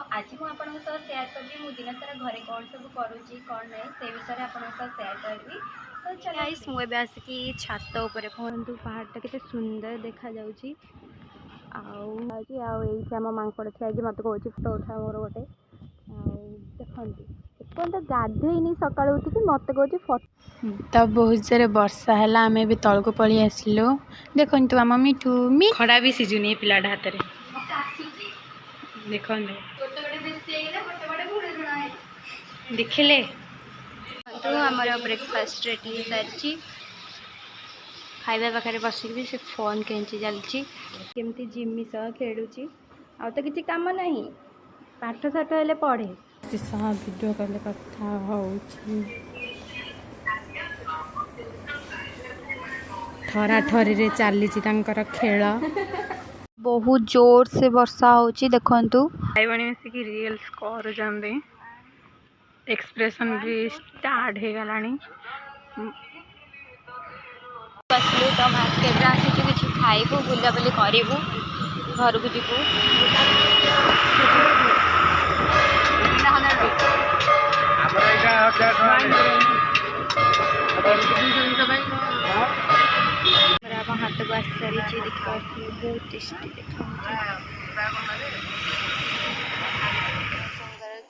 आज मुझे सेयार करी मु दिन सारा घरे कौन सब करुँची कौन ना से विषय आप सेयार करी। तो चलो मुझे आसिकी छात उपर कहतु पहाड़टा के सुंदर देखा जाऊँगी। आम मांकड़ थी मत कौन फोटो उठा मोर गोटे देखते एपन तो गाधेनी सका उठिक मत कौन फोटो तो बहुत जोर वर्षा है आम भी तल को पलि आसलु। देखु आम मिठू खड़ा भी सीजुनी पिलाटा हाथ में देखते देखिले तो आमर ब्रेकफास्ट रेडी हो सारी खाଇବା पाखे बसिक से फोन कैंची चलती केमती जिमी सह खेलुची आ तो किसी काम नहीं पाठ साठ हेले पढ़े वीडियो कॉल कथा ठरा ठरी रे चली खेल बहुत जोर से वर्षा होची देखंतु भाई बणी मिसिक रील्स कर एक्सप्रेशन भी स्टार्ट हो गलानी बसलु तो मार्केट आसी किसी खाइबू बुलाबुली करूँ घर को जीवु हाथ को आसी सारी देखा बहुत टेस्टी देखा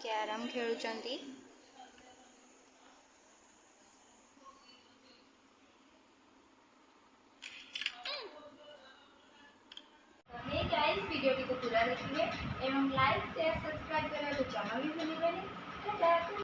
कैरम खेलुचंती। वीडियो को पूरा देखिए एवं लाइक शेयर सब्सक्राइब करने को जमा भी भूलिए।